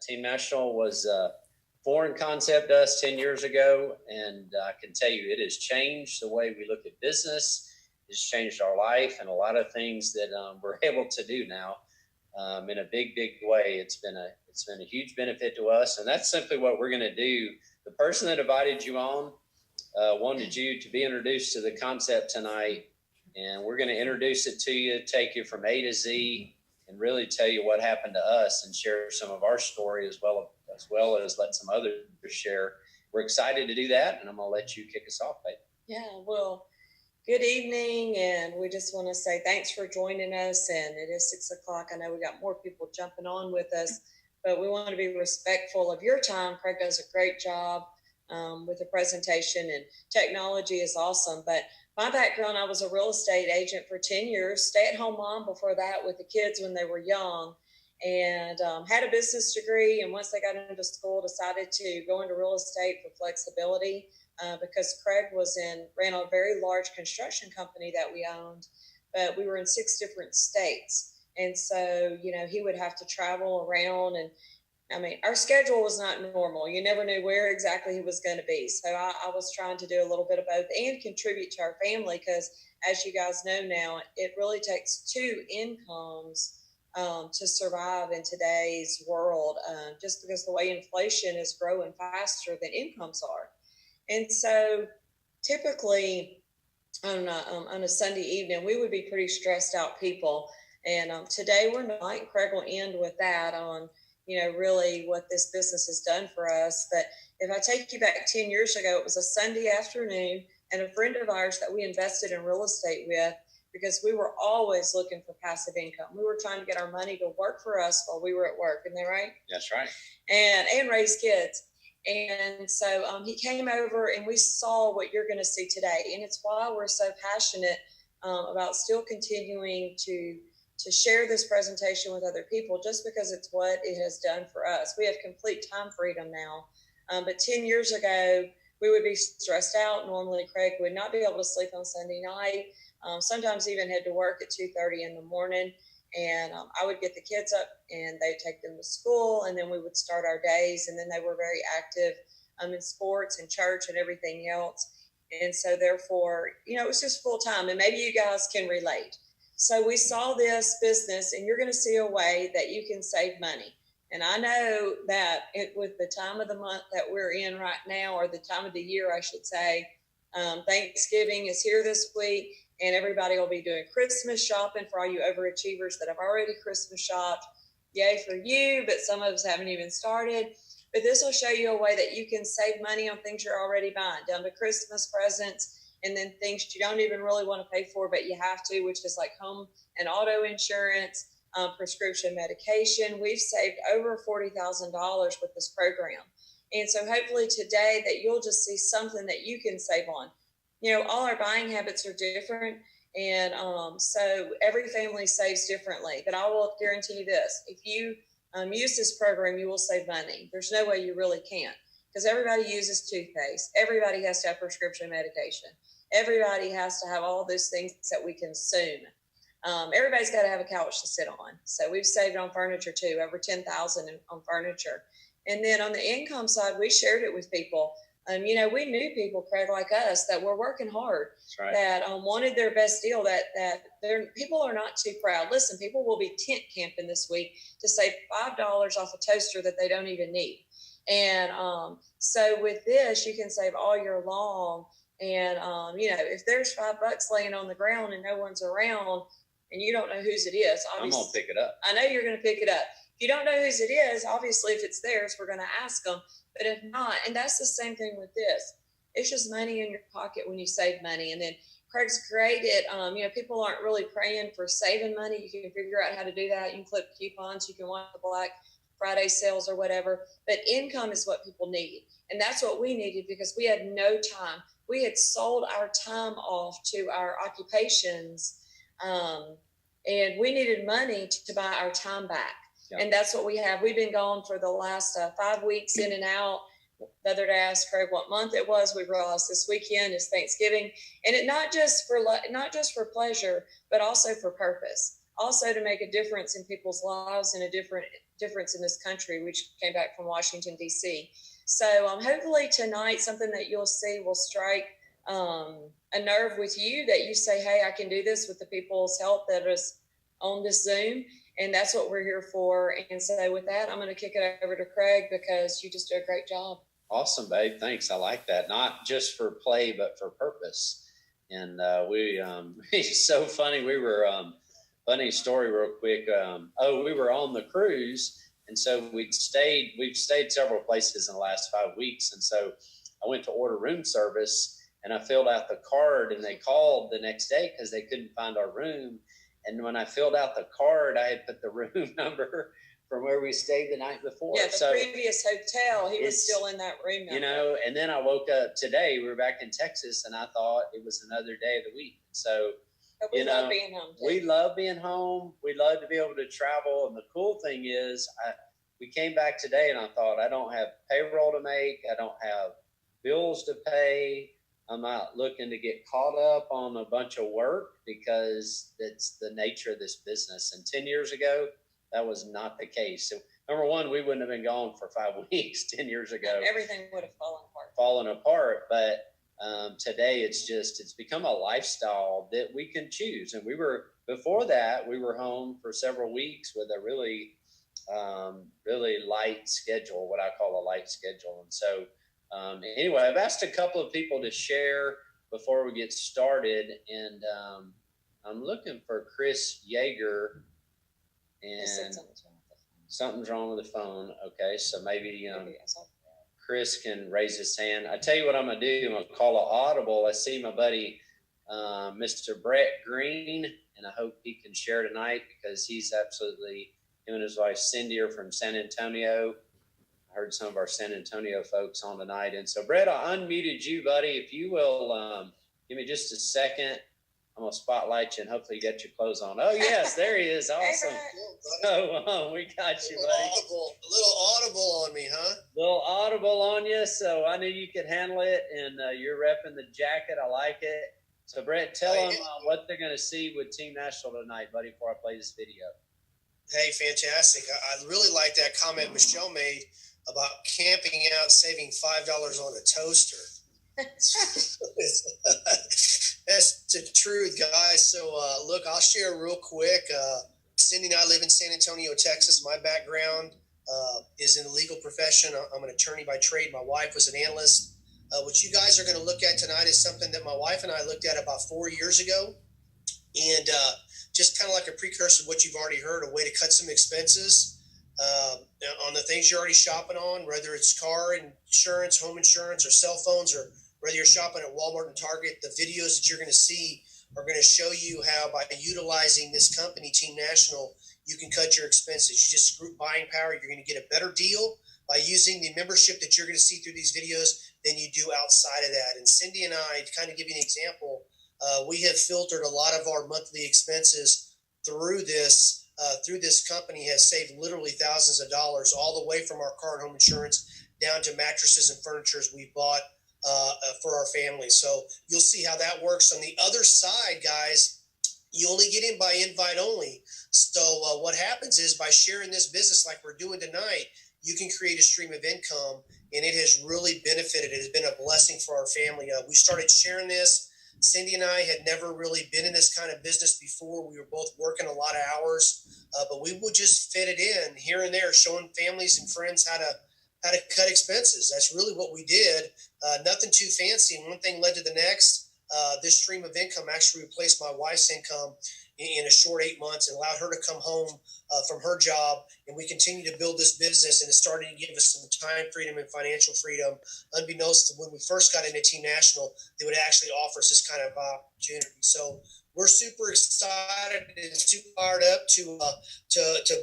Team National was a foreign concept to us 10 years ago, and I can tell you it has changed the way we look at business. It's changed our life and a lot of things that we're able to do now in a big way. It's been a huge benefit to us, and that's simply what we're going to do. The person that invited you on wanted you to be introduced to the concept tonight, and we're going to introduce it to you, take you from A to Z, and really tell you what happened to us and share some of our story as well as let some others share. We're excited to do that, and I'm going to let you kick us off, babe. Yeah, well, good evening, and we just want to say thanks for joining us, and it is 6 o'clock. I know we got more people jumping on with us, but we want to be respectful of your time. Craig does a great job with the presentation, and technology is awesome, but my background, I was a real estate agent for 10 years, stay-at-home mom before that with the kids when they were young, and had a business degree. And once they got into school, decided to go into real estate for flexibility because Craig ran a very large construction company that we owned, but we were in 6 different states. And so, he would have to travel around, and our schedule was not normal. You never knew where exactly he was going to be. So I was trying to do a little bit of both and contribute to our family because, as you guys know now, it really takes 2 incomes to survive in today's world, just because the way inflation is growing faster than incomes are. And so typically on a Sunday evening, we would be pretty stressed out people. And today we're not, and Craig will end with that on really what this business has done for us. But if I take you back 10 years ago, it was a Sunday afternoon, and a friend of ours that we invested in real estate with, because we were always looking for passive income. We were trying to get our money to work for us while we were at work. Isn't that right? That's right. And raise kids. And so he came over, and we saw what you're going to see today. And it's why we're so passionate about still continuing to share this presentation with other people, just because it's what it has done for us. We have complete time freedom now. But 10 years ago, we would be stressed out. Normally, Craig would not be able to sleep on Sunday night. Sometimes even had to work at 2:30 in the morning. And I would get the kids up, and they'd take them to school, and then we would start our days. And then they were very active in sports and church and everything else. And so therefore, it was just full time. And maybe you guys can relate. So we saw this business, and you're going to see a way that you can save money. And I know that with the time of the month that we're in right now, or the time of the year, I should say, Thanksgiving is here this week, and everybody will be doing Christmas shopping for all you overachievers that have already Christmas shopped. Yay for you, but some of us haven't even started. But this will show you a way that you can save money on things you're already buying, down to Christmas presents, and then things you don't even really want to pay for, but you have to, which is like home and auto insurance, prescription medication. We've saved over $40,000 with this program. And so hopefully today that you'll just see something that you can save on. All our buying habits are different. And so every family saves differently. But I will guarantee you this, if you use this program, you will save money. There's no way you really can't, because everybody uses toothpaste. Everybody has to have prescription medication. Everybody has to have all those things that we consume. Everybody's got to have a couch to sit on. So we've saved on furniture too, over $10,000 on furniture. And then on the income side, we shared it with people. We knew people, Craig, like us, that were working hard, right, that wanted their best deal, that people are not too proud. Listen, people will be tent camping this week to save $5 off a toaster that they don't even need. And so with this, you can save all year long. And, if there's $5 laying on the ground and no one's around and you don't know whose it is, I'm going to pick it up. I know you're going to pick it up. If you don't know whose it is, obviously if it's theirs, we're going to ask them. But if not, and that's the same thing with this, it's just money in your pocket when you save money. And then Craig's great at, people aren't really praying for saving money. You can figure out how to do that. You can clip coupons. You can watch the Black Friday sales or whatever. But income is what people need. And that's what we needed, because we had no time. We had sold our time off to our occupations, and we needed money to buy our time back. Yeah. And that's what we have. We've been gone for the last 5 weeks in and out. The other day I asked Craig what month it was. We realized this weekend is Thanksgiving, and it not just for pleasure, but also for purpose. Also to make a difference in people's lives in a different difference in this country. We came back from Washington, D.C. So hopefully tonight, something that you'll see will strike a nerve with you, that you say, hey, I can do this with the people's help that is on this Zoom. And that's what we're here for. And so with that, I'm going to kick it over to Craig, because you just do a great job. Awesome, babe. Thanks. I like that. Not just for play, but for purpose. And it's so funny. We were, funny story real quick. We were on the cruise. And so we've stayed several places in the last 5 weeks. And so I went to order room service, and I filled out the card, and they called the next day because they couldn't find our room. And when I filled out the card, I had put the room number from where we stayed the night before. Yeah, the previous hotel, he was still in that room number. You know, and then I woke up today, we were back in Texas, and I thought it was another day of the week. So, but we love being home too. We love being home. We love to be able to travel. And the cool thing is, we came back today, and I thought, I don't have payroll to make. I don't have bills to pay. I'm not looking to get caught up on a bunch of work, because that's the nature of this business. And 10 years ago, that was not the case. So, number one, we wouldn't have been gone for 5 weeks 10 years ago. Everything would have fallen apart. But today, it's become a lifestyle that we can choose. And before that, we were home for several weeks with a really light schedule, what I call a light schedule. And so, anyway, I've asked a couple of people to share before we get started, and I'm looking for Chris Yeager, and something's wrong with the phone. Okay, so maybe Chris can raise his hand. I tell you what I'm going to do. I'm going to call an audible. I see my buddy, Mr. Brett Green, and I hope he can share tonight, because he's absolutely, him and his wife Cindy are from San Antonio. I heard some of our San Antonio folks on tonight. And so, Brett, I unmuted you, buddy. If you will give me just a second, I'm going to spotlight you, and hopefully you get your clothes on. Oh, yes, there he is. Awesome. So we got you, buddy. A little audible on me, huh? A little audible on you, so I knew you could handle it, and you're repping the jacket. I like it. So, Brett, tell them what they're going to see with Team Nashville tonight, buddy, before I play this video. Hey, fantastic. I really like that comment Michelle made about camping out, saving $5 on a toaster. That's the truth, guys. So, look, I'll share real quick. Cindy and I live in San Antonio, Texas. My background is in the legal profession. I'm an attorney by trade. My wife was an analyst. What you guys are going to look at tonight is something that my wife and I looked at about 4 years ago. And just kind of like a precursor to what you've already heard, a way to cut some expenses on the things you're already shopping on, whether it's car insurance, home insurance, or cell phones, or whether you're shopping at Walmart and Target. The videos that you're going to see are going to show you how, by utilizing this company, Team National, you can cut your expenses. You just screw buying power. You're going to get a better deal by using the membership that you're going to see through these videos than you do outside of that. And Cindy and I, to kind of give you an example, we have filtered a lot of our monthly expenses through this company, has saved literally thousands of dollars, all the way from our car and home insurance down to mattresses and furnitures we bought for our family. So you'll see how that works. On the other side, guys, you only get in by invite only. So what happens is, by sharing this business like we're doing tonight, you can create a stream of income, and it has really benefited. It has been a blessing for our family. We started sharing this. Cindy and I had never really been in this kind of business before. We were both working a lot of hours, but we would just fit it in here and there, showing families and friends how to cut expenses. That's really what we did. Nothing too fancy. And one thing led to the next. This stream of income actually replaced my wife's income in a short 8 months, and allowed her to come home from her job. And we continue to build this business, and it's starting to give us some time freedom and financial freedom. Unbeknownst to when we first got into Team National, they would actually offer us this kind of opportunity. So we're super excited and super fired up to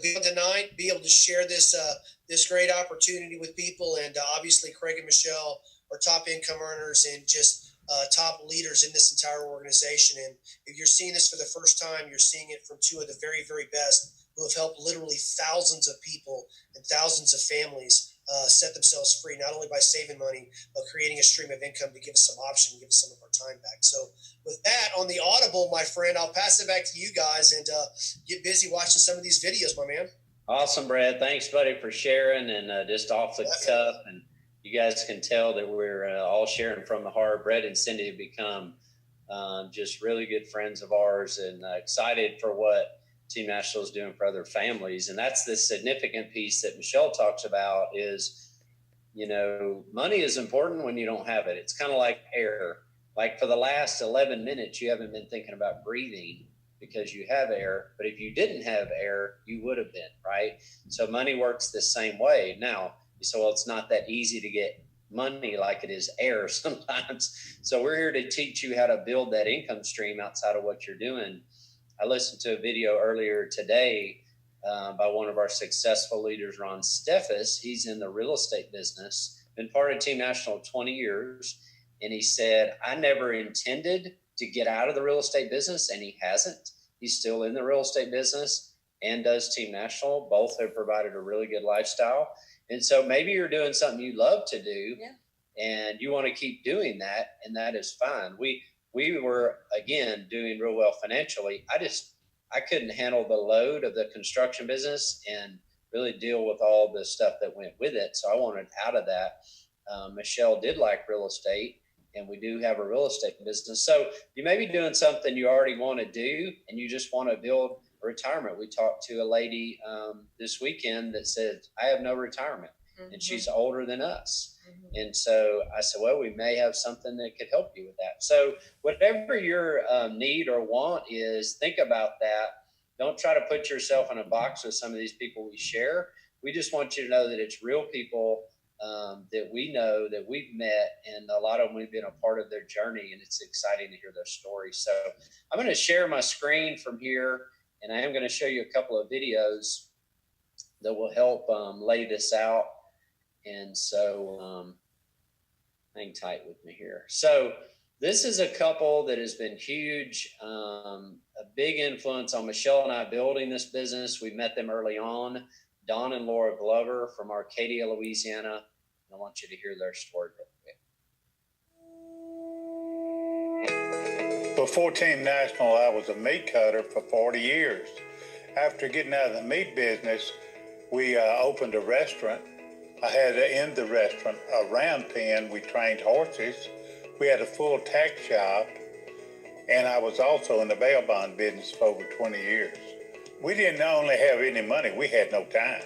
be on tonight, be able to share this great opportunity with people. And obviously, Craig and Michelle are top income earners and just top leaders in this entire organization. And if you're seeing this for the first time, you're seeing it from two of the very, very best, who have helped literally thousands of people and thousands of families set themselves free, not only by saving money, but creating a stream of income to give us some option, give us some of our time back. So with that, on the audible, my friend, I'll pass it back to you guys and get busy watching some of these videos, my man. Awesome, Brad. Thanks, buddy, for sharing and just off the cuff. And you guys can tell that we're all sharing from the heart. Brad and Cindy have become just really good friends of ours, and excited for what Team National is doing for other families. And that's the significant piece that Michelle talks about is, money is important when you don't have it. It's kind of like air. Like for the last 11 minutes, you haven't been thinking about breathing because you have air. But if you didn't have air, you would have been, right? So money works the same way. Now, so it's not that easy to get money like it is air sometimes. So we're here to teach you how to build that income stream outside of what you're doing. I listened to a video earlier today by one of our successful leaders, Ron Steffes. He's in the real estate business, been part of Team National 20 years. And he said, I never intended to get out of the real estate business, and he hasn't. He's still in the real estate business and does Team National. Both have provided a really good lifestyle. And so maybe you're doing something you love to do, and you want to keep doing that, and that is fine. We were, again, doing real well financially. I couldn't handle the load of the construction business and really deal with all the stuff that went with it. So I wanted out of that. Michelle did like real estate, and we do have a real estate business. So you may be doing something you already want to do, and you just want to build a retirement. We talked to a lady this weekend that said, I have no retirement, and she's older than us. And so I said, well, we may have something that could help you with that. So whatever your need or want is, think about that. Don't try to put yourself in a box with some of these people we share. We just want you to know that it's real people that we know, that we've met, and a lot of them we've been a part of their journey, and it's exciting to hear their stories. So I'm going to share my screen from here, and I am going to show you a couple of videos that will help lay this out. And so hang tight with me here. So this is a couple that has been huge, a big influence on Michelle and I building this business. We met them early on. Don and Laura Glover from Arcadia, Louisiana. And I want you to hear their story real quick. Before Team National, I was a meat cutter for 40 years. After getting out of the meat business, we opened a restaurant. I had in the restaurant a round pen. We trained horses. We had a full tack shop. And I was also in the bail bond business for over 20 years. We didn't only have any money, we had no time.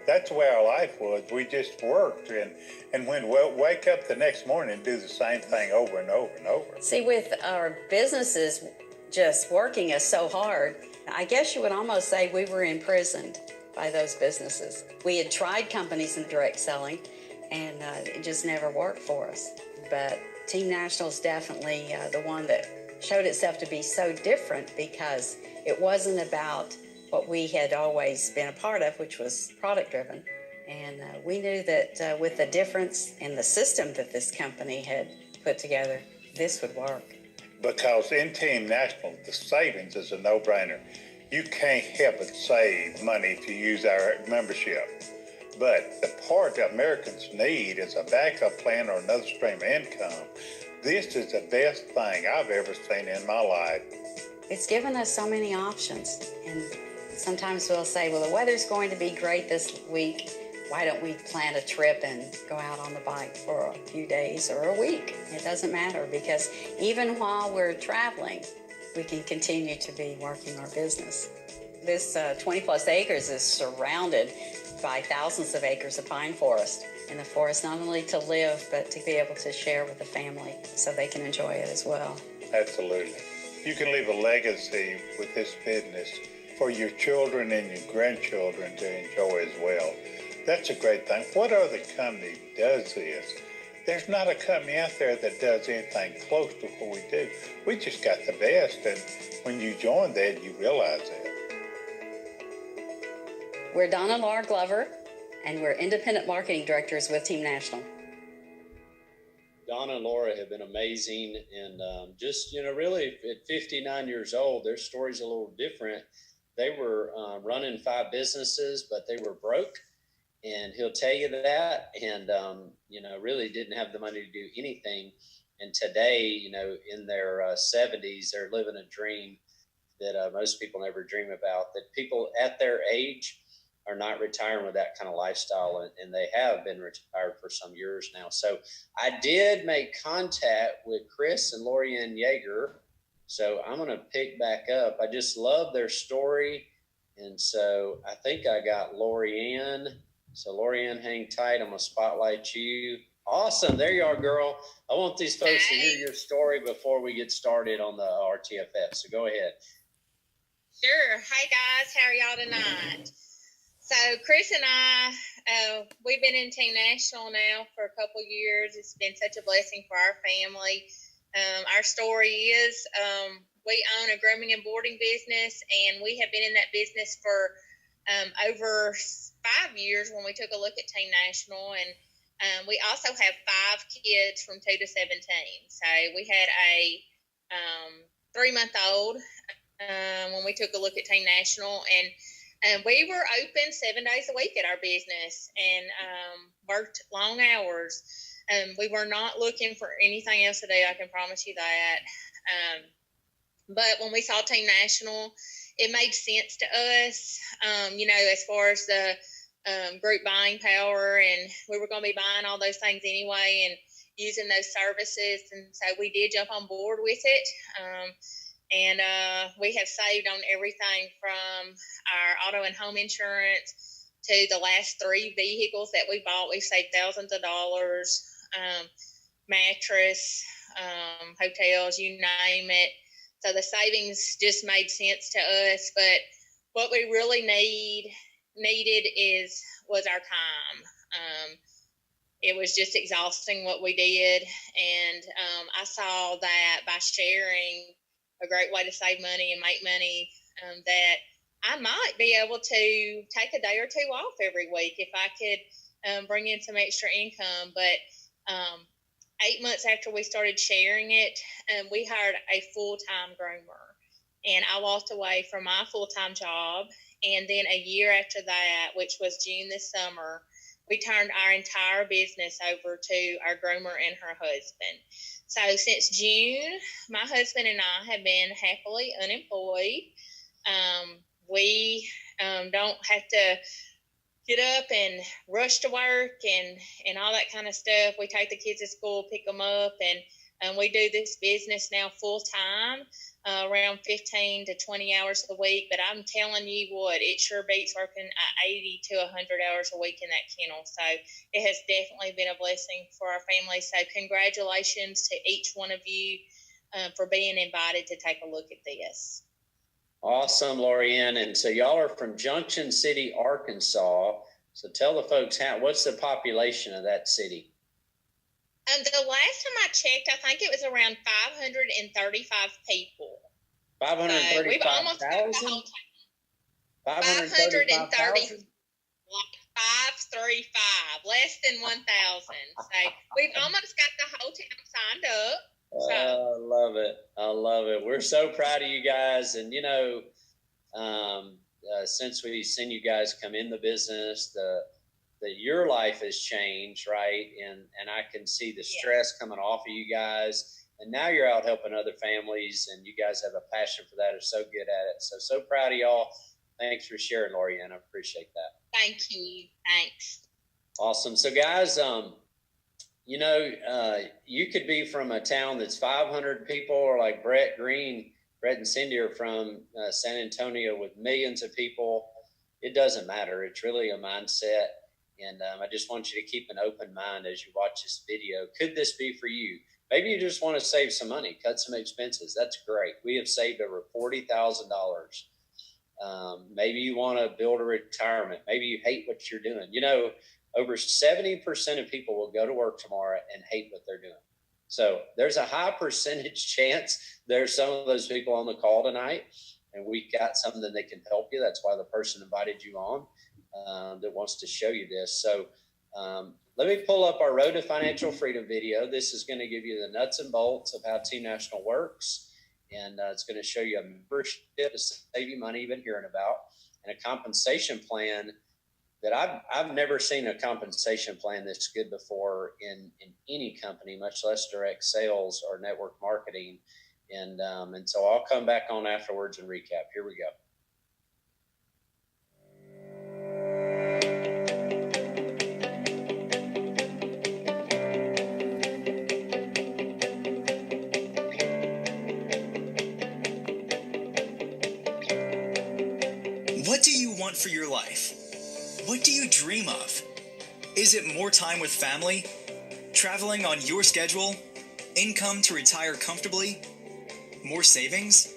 That's the way our life was. We just worked and when we'll wake up the next morning and do the same thing over and over and over. See, with our businesses just working us so hard, I guess you would almost say we were imprisoned by those businesses. We had tried companies in direct selling, and it just never worked for us. But Team National is definitely the one that showed itself to be so different, because it wasn't about what we had always been a part of, which was product driven. And we knew that with the difference in the system that this company had put together, this would work. Because in Team National, the savings is a no-brainer. You can't help but save money if you use our membership. But the part that Americans need is a backup plan or another stream of income. This is the best thing I've ever seen in my life. It's given us so many options. And sometimes we'll say, well, the weather's going to be great this week. Why don't we plan a trip and go out on the bike for a few days or a week? It doesn't matter, because even while we're traveling, we can continue to be working our business. This 20 plus acres is surrounded by thousands of acres of pine forest. And the forest not only to live, but to be able to share with the family so they can enjoy it as well. Absolutely. You can leave a legacy with this business for your children and your grandchildren to enjoy as well. That's a great thing. What other company does this? There's not a company out there that does anything close to what we do. We just got the best, and when you join that, you realize that. We're Don and Laura Glover, and we're independent marketing directors with Team National. Donna and Laura have been amazing, and just, really at 59 years old, their story's a little different. They were running 5 businesses, but they were broke, and he'll tell you that, and, really didn't have the money to do anything. And today, in their 70s, they're living a dream that most people never dream about, that people at their age are not retiring with that kind of lifestyle, and they have been retired for some years now. So I did make contact with Chris and Lorianne Yeager. So I'm going to pick back up. I just love their story. And so I think I got Lorianne. So Lorianne, hang tight. I'm going to spotlight you. Awesome. There you are, girl. I want these folks to hear your story before we get started on the RTFF. So go ahead. Sure. Hey, guys. How are y'all tonight? So Chris and I, we've been in Team National now for a couple years. It's been such a blessing for our family. Our story is we own a grooming and boarding business, and we have been in that business for over 5 years when we took a look at Team National. And we also have 5 kids from 2 to 17. So we had a 3-month-old when we took a look at Team National, and we were open 7 days a week at our business and worked long hours. We were not looking for anything else to do, I can promise you that. But when we saw Team National, it made sense to us, as far as the group buying power, and we were going to be buying all those things anyway and using those services. And so we did jump on board with it. And we have saved on everything from our auto and home insurance to the last 3 vehicles that we bought. We've saved thousands of dollars, mattress, hotels, you name it. So the savings just made sense to us. But what we really needed was our time. It was just exhausting what we did. And I saw that by sharing a great way to save money and make money, that I might be able to take a day or 2 off every week if I could bring in some extra income. But 8 months after we started sharing it, we hired a full-time groomer. And I walked away from my full-time job. And then a year after that, which was June this summer, we turned our entire business over to our groomer and her husband. So since June, my husband and I have been happily unemployed. We don't have to get up and rush to work and all that kind of stuff. We take the kids to school, pick them up, and we do this business now full time, around 15 to 20 hours a week. But I'm telling you what, it sure beats working 80 to 100 hours a week in that kennel. So it has definitely been a blessing for our family. So congratulations to each one of you for being invited to take a look at this. Awesome, Lorianne. And so y'all are from Junction City, Arkansas. So tell the folks, what's the population of that city? The last time I checked, I think it was around 535 people. 535,000? We've almost got the whole town. 530, 535, less than 1,000. So we've almost got the whole town signed up. So. I love it. I love it. We're so proud of you guys. And, since we've seen you guys come in the business, your life has changed, right? And I can see the stress coming off of you guys. And now you're out helping other families, and you guys have a passion for that. Are so good at it. So proud of y'all. Thanks for sharing, Lorianne. I appreciate that. Thank you. Thanks. Awesome. So guys, you could be from a town that's 500 people, or like Brett and Cindy are from San Antonio with millions of people. It doesn't matter. It's really a mindset. And I just want you to keep an open mind as you watch this video. Could this be for you? Maybe you just want to save some money, cut some expenses. That's great. We have saved over $40,000. Maybe you want to build a retirement. Maybe you hate what you're doing. Over 70% of people will go to work tomorrow and hate what they're doing. So there's a high percentage chance there's some of those people on the call tonight, and we got something that can help you. That's why the person invited you on that wants to show you this. So let me pull up our Road to Financial Freedom video. This is going to give you the nuts and bolts of how Team National works. And it's going to show you a membership to save you money you've been hearing about, and a compensation plan that I've never seen a compensation plan this good before in any company, much less direct sales or network marketing. And so I'll come back on afterwards and recap. Here we go. want for your life? What do you dream of? Is it more time with family? Traveling on your schedule? Income to retire comfortably? More savings?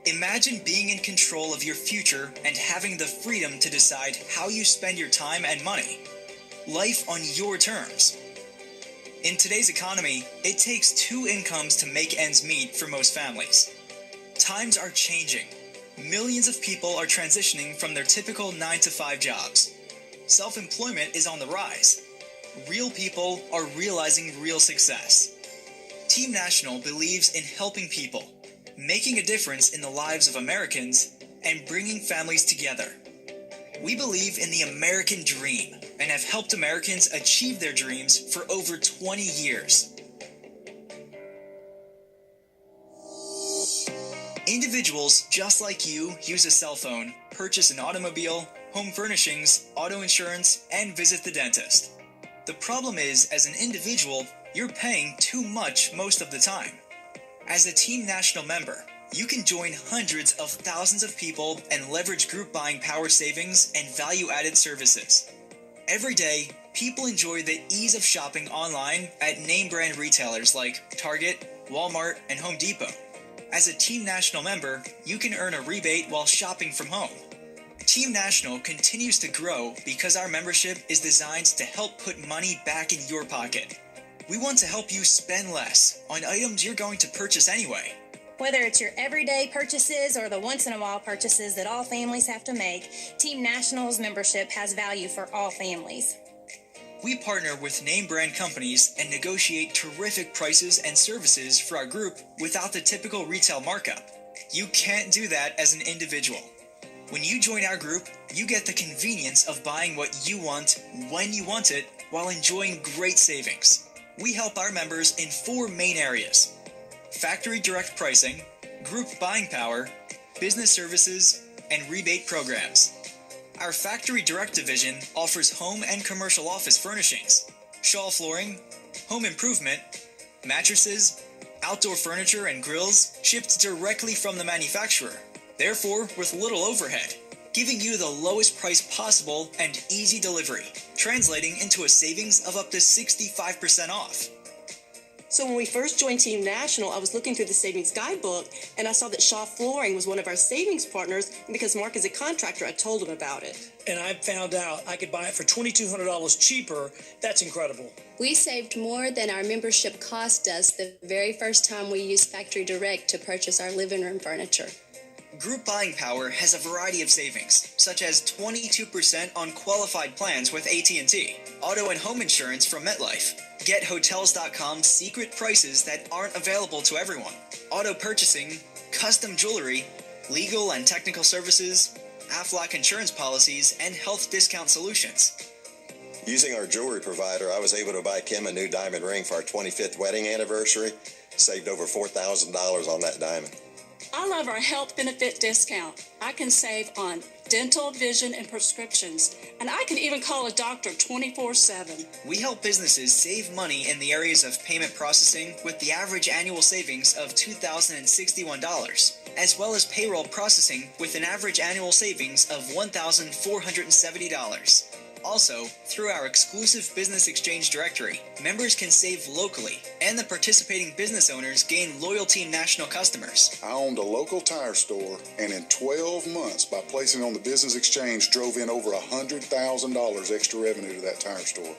Imagine being in control of your future and having the freedom to decide how you spend your time and money. Life on your terms. In today's economy, it takes 2 incomes to make ends meet for most families. Times are changing. Millions of people are transitioning from their typical 9-to-5 jobs. Self-employment is on the rise. Real people are realizing real success. Team National believes in helping people, making a difference in the lives of Americans, and bringing families together. We believe in the American dream and have helped Americans achieve their dreams for over 20 years. Individuals just like you use a cell phone, purchase an automobile, home furnishings, auto insurance, and visit the dentist. The problem is, as an individual, you're paying too much most of the time. As a Team National member, you can join hundreds of thousands of people and leverage group buying power savings and value-added services. Every day, people enjoy the ease of shopping online at name brand retailers like Target, Walmart, and Home Depot. As a Team National member, you can earn a rebate while shopping from home. Team National continues to grow because our membership is designed to help put money back in your pocket. We want to help you spend less on items you're going to purchase anyway. Whether it's your everyday purchases or the once-in-a-while purchases that all families have to make, Team National's membership has value for all families. We partner with name brand companies and negotiate terrific prices and services for our group without the typical retail markup. You can't do that as an individual. When you join our group, you get the convenience of buying what you want when you want it while enjoying great savings. We help our members in 4 main areas: factory direct pricing, group buying power, business services, and rebate programs. Our Factory Direct division offers home and commercial office furnishings, shawl flooring, home improvement, mattresses, outdoor furniture, and grills shipped directly from the manufacturer, therefore with little overhead, giving you the lowest price possible and easy delivery, translating into a savings of up to 65% off. So when we first joined Team National, I was looking through the savings guidebook and I saw that Shaw Flooring was one of our savings partners, and because Mark is a contractor, I told him about it. And I found out I could buy it for $2,200 cheaper. That's incredible. We saved more than our membership cost us the very first time we used Factory Direct to purchase our living room furniture. Group buying power has a variety of savings, such as 22% on qualified plans with AT&T, auto and home insurance from MetLife, get Hotels.com's secret prices that aren't available to everyone, auto purchasing, custom jewelry, legal and technical services, Aflac insurance policies, and health discount solutions. Using our jewelry provider, I was able to buy Kim a new diamond ring for our 25th wedding anniversary. Saved over $4,000 on that diamond. I love our health benefit discount. I can save on dental, vision, and prescriptions. And I can even call a doctor 24/7. We help businesses save money in the areas of payment processing with the average annual savings of $2,061, as well as payroll processing with an average annual savings of $1,470. Also, through our exclusive business exchange directory, members can save locally, and the participating business owners gain loyal Team National customers. I owned a local tire store, and in 12 months, by placing on the business exchange, drove in over $100,000 extra revenue to that tire store.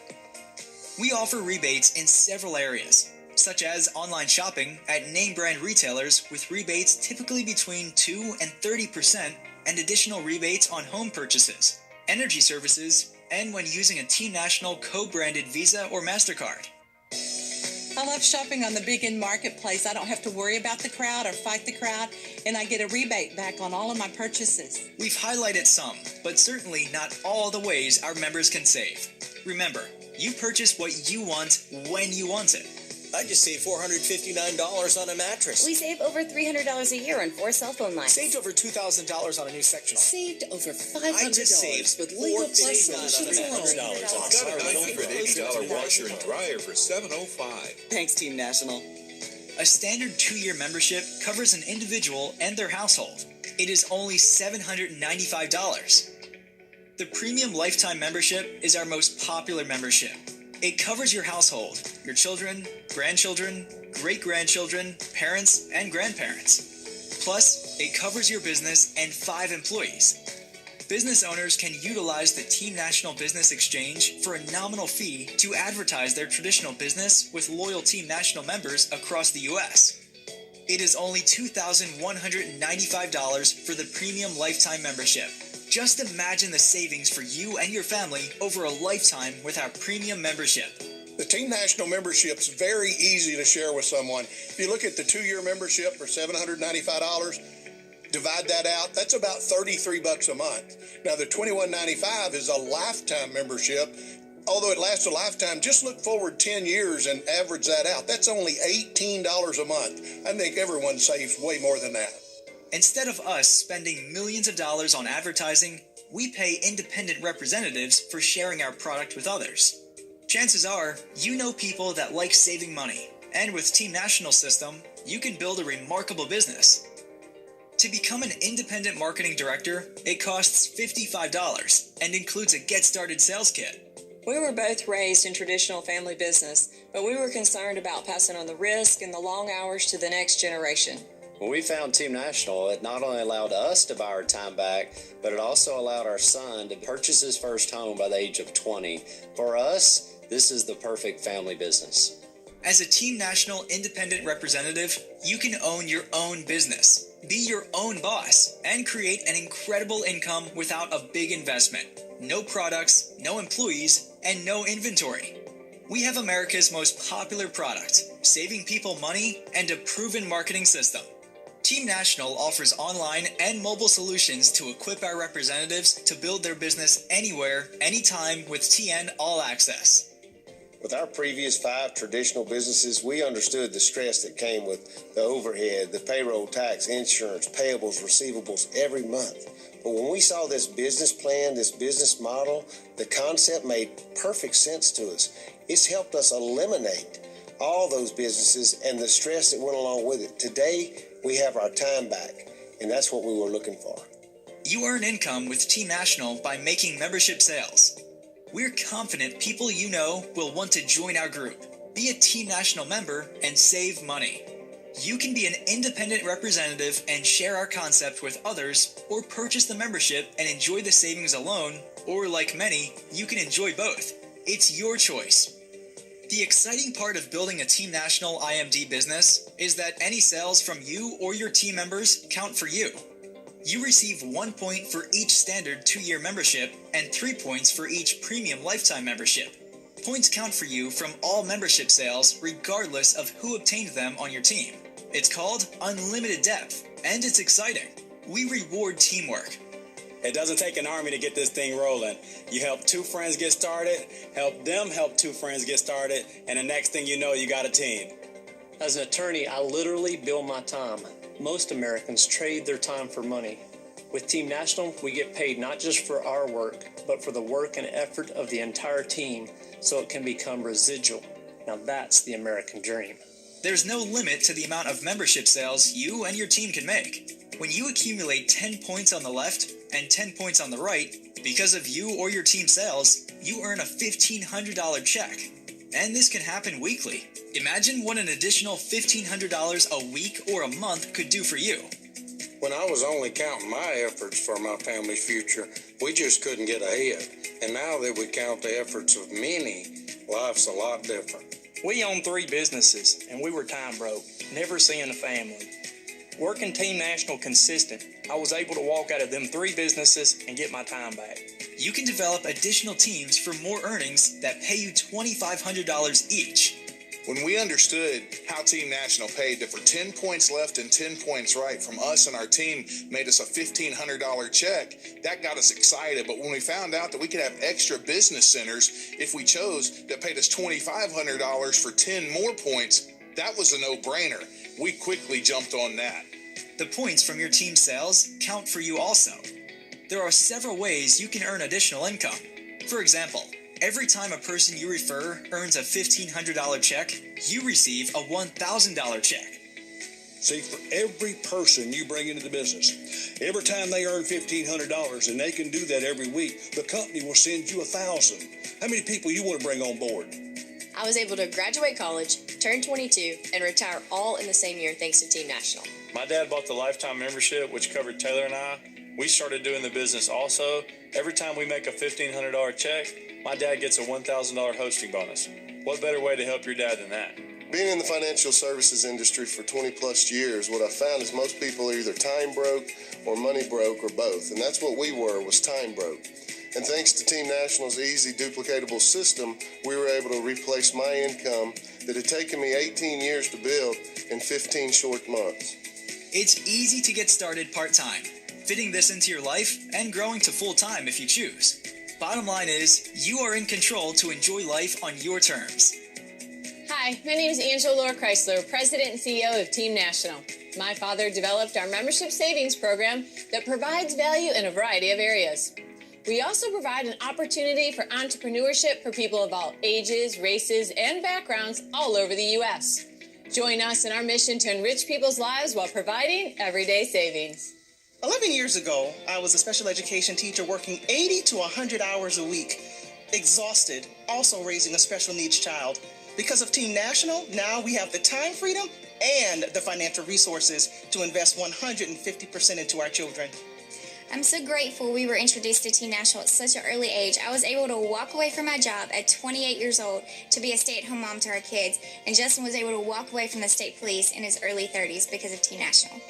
We offer rebates in several areas, such as online shopping at name brand retailers with rebates typically between 2 and 30%, and additional rebates on home purchases, energy services, and when using a Team National co-branded Visa or MasterCard. I love shopping on the Big End Marketplace. I don't have to worry about the crowd or fight the crowd, and I get a rebate back on all of my purchases. We've highlighted some, but certainly not all the ways our members can save. Remember, you purchase what you want when you want it. I just saved $459 on a mattress. We save over $300 a year on 4 cell phone lines. Saved over $2,000 on a new sectional. Saved over $500 I just saved with Legal Plus solutions alone. Got a $980 washer and dryer for $705. Thanks, Team National. A standard 2-year membership covers an individual and their household. It is only $795. The Premium Lifetime Membership is our most popular membership. It covers your household, your children, grandchildren, great-grandchildren, parents, and grandparents. Plus, it covers your business and 5 employees. Business owners can utilize the Team National Business Exchange for a nominal fee to advertise their traditional business with loyal Team National members across the U.S. It is only $2,195 for the Premium Lifetime Membership. Just imagine the savings for you and your family over a lifetime with our Premium membership. The Team National membership's very easy to share with someone. If you look at the 2-year membership for $795, divide that out, that's about $33 a month. Now the $21.95 is a lifetime membership. Although it lasts a lifetime, just look forward 10 years and average that out. That's only $18 a month. I think everyone saves way more than that. Instead of us spending millions of dollars on advertising, we pay independent representatives for sharing our product with others. Chances are, you know people that like saving money, and with Team National System, you can build a remarkable business. To become an independent marketing director, it costs $55 and includes a Get Started sales kit. We were both raised in traditional family business, but we were concerned about passing on the risk and the long hours to the next generation. When we found Team National, it not only allowed us to buy our time back, but it also allowed our son to purchase his first home by the age of 20. For us, this is the perfect family business. As a Team National independent representative, you can own your own business, be your own boss, and create an incredible income without a big investment. No products, no employees, and no inventory. We have America's most popular product, saving people money and a proven marketing system. Team National offers online and mobile solutions to equip our representatives to build their business anywhere, anytime with TN All Access. With our previous 5 traditional businesses, we understood the stress that came with the overhead, the payroll tax, insurance, payables, receivables every month. But when we saw this business plan, this business model, the concept made perfect sense to us. It's helped us eliminate all those businesses and the stress that went along with it. Today, we have our time back, and that's what we were looking for. You earn income with Team National by making membership sales. We're confident people you know will want to join our group, be a Team National member, and save money. You can be an independent representative and share our concept with others, or purchase the membership and enjoy the savings alone, or like many, you can enjoy both. It's your choice. The exciting part of building a Team National IMD business is that any sales from you or your team members count for you. You receive 1 point for each standard 2-year membership and 3 points for each premium lifetime membership. Points count for you from all membership sales regardless of who obtained them on your team. It's called Unlimited Depth, and it's exciting. We reward teamwork. It doesn't take an army to get this thing rolling. You help 2 friends get started, help them help 2 friends get started, and the next thing you know, you got a team. As an attorney, I literally bill my time. Most Americans trade their time for money. With Team National, we get paid not just for our work, but for the work and effort of the entire team, so it can become residual. Now that's the American dream. There's no limit to the amount of membership sales you and your team can make. When you accumulate 10 points on the left and 10 points on the right, because of you or your team sales, you earn a $1,500 check. And this can happen weekly. Imagine what an additional $1,500 a week or a month could do for you. When I was only counting my efforts for my family's future, we just couldn't get ahead. And now that we count the efforts of many, life's a lot different. We own 3 businesses, and we were time broke, never seeing a family. Working Team National consistent, I was able to walk out of them 3 businesses and get my time back. You can develop additional teams for more earnings that pay you $2,500 each. When we understood how Team National paid, that for 10 points left and 10 points right from us and our team made us a $1,500 check, that got us excited. But when we found out that we could have extra business centers, if we chose, that paid us $2,500 for 10 more points, that was a no-brainer. We quickly jumped on that. The points from your team sales count for you also. There are several ways you can earn additional income. For example, every time a person you refer earns a $1,500 check, you receive a $1,000 check. See, for every person you bring into the business, every time they earn $1,500, and they can do that every week, the company will send you 1,000. How many people you want to bring on board? I was able to graduate college, turn 22, and retire all in the same year thanks to Team National. My dad bought the lifetime membership, which covered Taylor and I. We started doing the business also. Every time we make a $1,500 check, my dad gets a $1,000 hosting bonus. What better way to help your dad than that? Being in the financial services industry for 20 plus years, what I found is most people are either time broke or money broke or both. And that's what we were, was time broke. And thanks to Team National's easy duplicatable system, we were able to replace my income that had taken me 18 years to build in 15 short months. It's easy to get started part-time, fitting this into your life and growing to full-time if you choose. Bottom line is, you are in control to enjoy life on your terms. Hi, my name is Angela Laura Chrysler, President and CEO of Team National. My father developed our membership savings program that provides value in a variety of areas. We also provide an opportunity for entrepreneurship for people of all ages, races, and backgrounds all over the U.S. Join us in our mission to enrich people's lives while providing everyday savings. 11 years ago, I was a special education teacher working 80 to 100 hours a week, exhausted, also raising a special needs child. Because of Team National, now we have the time freedom and the financial resources to invest 150% into our children. I'm so grateful we were introduced to Team National at such an early age. I was able to walk away from my job at 28 years old to be a stay-at-home mom to our kids, and Justin was able to walk away from the state police in his early 30s because of Team National.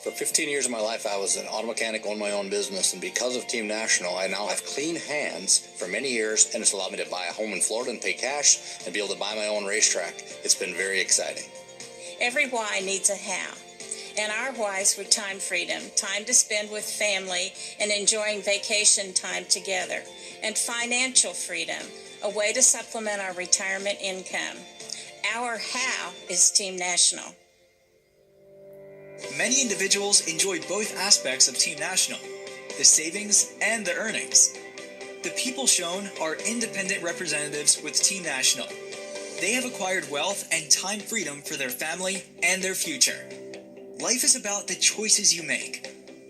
For 15 years of my life, I was an auto mechanic, owned my own business, and because of Team National, I now have clean hands for many years, and it's allowed me to buy a home in Florida and pay cash and be able to buy my own racetrack. It's been very exciting. Every why needs a how. And our whys were time freedom, time to spend with family and enjoying vacation time together, and financial freedom, a way to supplement our retirement income. Our how is Team National. Many individuals enjoy both aspects of Team National, the savings and the earnings. The people shown are independent representatives with Team National. They have acquired wealth and time freedom for their family and their future. Life is about the choices you make.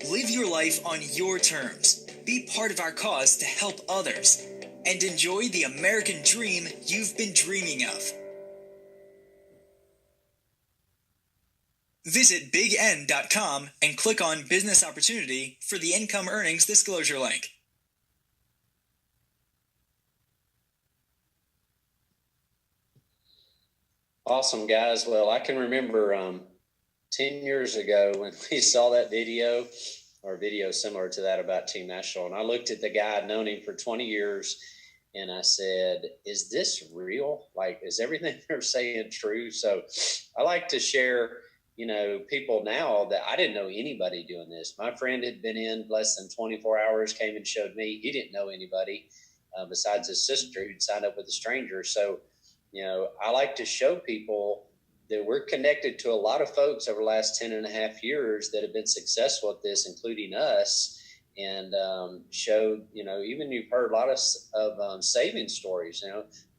Live your life on your terms. Be part of our cause to help others. And enjoy the American dream you've been dreaming of. Visit BigN.com and click on Business Opportunity for the Income Earnings Disclosure link. Awesome, guys. Well, I can remember 10 years ago when we saw that video, or video similar to that about Team National, and I looked at the guy, I'd known him for 20 years, and I said, is this real? Like, is everything they're saying true? So I like to share, people now that I didn't know anybody doing this. My friend had been in less than 24 hours, came and showed me. He didn't know anybody besides his sister who'd signed up with a stranger. So, I like to show people that we're connected to a lot of folks over the last 10 and a half years that have been successful at this, including us, and showed, even you've heard a lot of saving stories.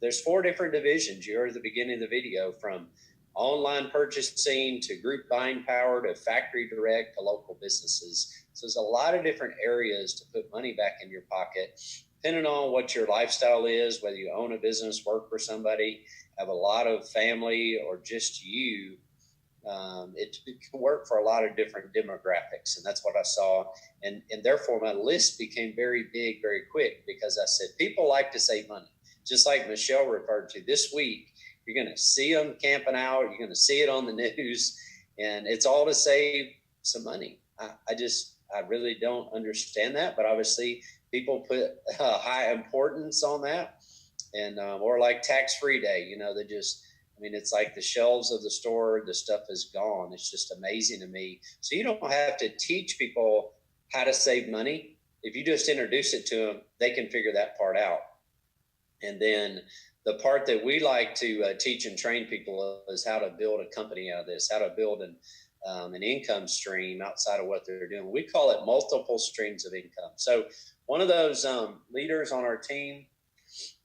There's 4 different divisions. You heard at the beginning of the video, from online purchasing to group buying power to factory direct to local businesses. So there's a lot of different areas to put money back in your pocket, depending on what your lifestyle is, whether you own a business, work for somebody, have a lot of family, or just you. It can work for a lot of different demographics, and that's what I saw. And therefore, my list became very big, very quick, because I said, people like to save money. Just like Michelle referred to this week, you're going to see them camping out. You're going to see it on the news, and it's all to save some money. I really don't understand that, but obviously people put high importance on that. And or like tax-free day, it's like the shelves of the store, the stuff is gone. It's just amazing to me. So you don't have to teach people how to save money. If you just introduce it to them, they can figure that part out. And then the part that we like to teach and train people is how to build a company out of this, how to build an income stream outside of what they're doing. We call it multiple streams of income. So one of those leaders on our team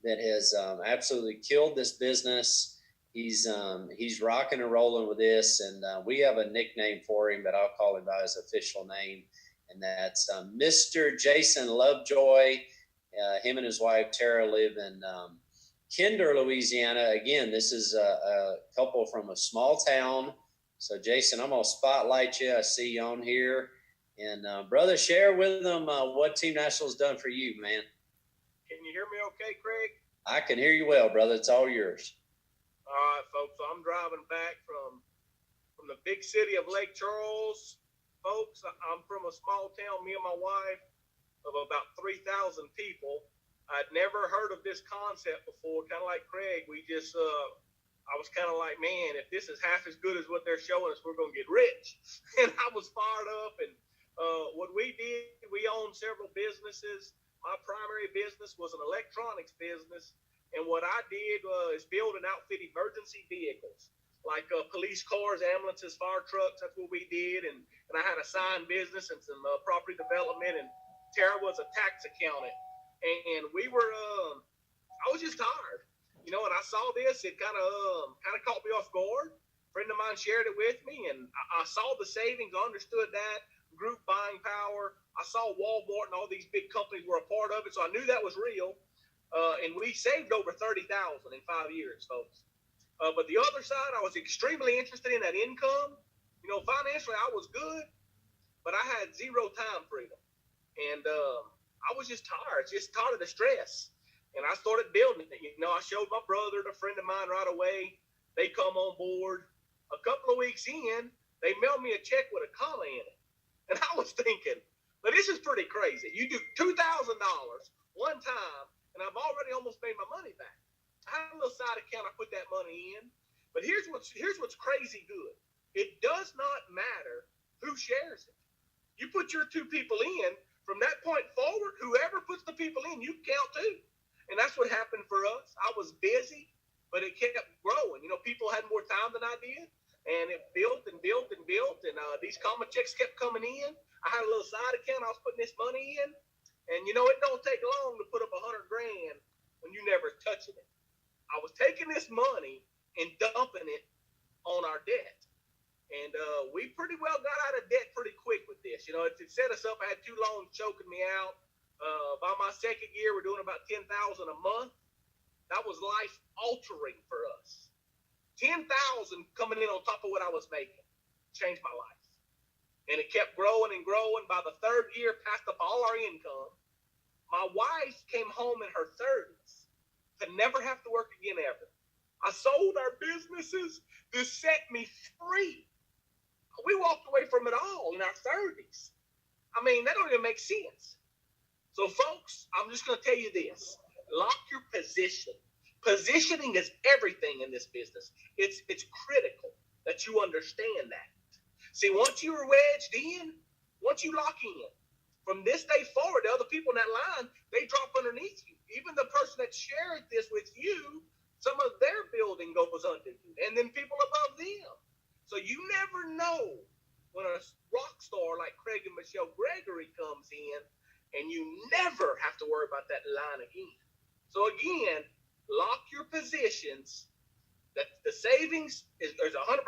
that has absolutely killed this business He's rocking and rolling with this, and we have a nickname for him, but I'll call him by his official name, and that's Mr. Jason Lovejoy. Him and his wife Tara live in Kinder, Louisiana. Again, this is a couple from a small town. So, Jason, I'm gonna spotlight you. I see you on here, and brother, share with them what Team National's done for you, man. Can you hear me okay, Craig? I can hear you well, brother. It's all yours. All right, folks. So I'm driving back from the big city of Lake Charles. Folks, I'm from a small town, me and my wife, of about 3,000 people. I'd never heard of this concept before, kind of like Craig. I was kind of like, man, if this is half as good as what they're showing us, we're going to get rich. And I was fired up. And what we did, we owned several businesses. My primary business was an electronics business. And what I did is build and outfit emergency vehicles, like police cars, ambulances, fire trucks. That's what we did. And I had a sign business and some property development. And Tara was a tax accountant. And we were, I was just tired, you know, and I saw this. It kind of caught me off guard. A friend of mine shared it with me, and I saw the savings, understood that, group buying power. I saw Walmart and all these big companies were a part of it, so I knew that was real. And we saved over $30,000 in 5 years, folks. But the other side, I was extremely interested in that income. You know, financially, I was good, but I had zero time freedom. And I was just tired of the stress. And I started building it. You know, I showed my brother and a friend of mine right away. They come on board. A couple of weeks in, they mailed me a check with a comma in it. And I was thinking, but this is pretty crazy. You do $2,000 one time, and I've already almost made my money back. I had a little side account. I put that money in. But here's what's crazy good. It does not matter who shares it. You put your two people in. From that point forward, whoever puts the people in, you count too. And that's what happened for us. I was busy, but it kept growing. You know, people had more time than I did, and it built and built and built. And these comma checks kept coming in. I had a little side account. I was putting this money in. And, you know, it don't take long to put up $100,000 when you never touching it. I was taking this money and dumping it on our debt. And we pretty well got out of debt pretty quick with this. You know, it set us up. I had 2 loans choking me out. By my second year, we're doing about $10,000 a month. That was life altering for us. $10,000 coming in on top of what I was making changed my life. And it kept growing and growing. By the 3rd year, passed up all our income. My wife came home in her 30s to never have to work again ever. I sold our businesses. This set me free. We walked away from it all in our 30s. I mean, that don't even make sense. So, folks, I'm just going to tell you this. Lock your position. Positioning is everything in this business. It's critical that you understand that. See, once you're wedged in, once you lock in, from this day forward, the other people in that line, they drop underneath you. Even the person that shared this with you, some of their building goes under you, and then people above them. So you never know when a rock star like Craig and Michelle Gregory comes in, and you never have to worry about that line again. So again, lock your positions. That the savings is there's 100%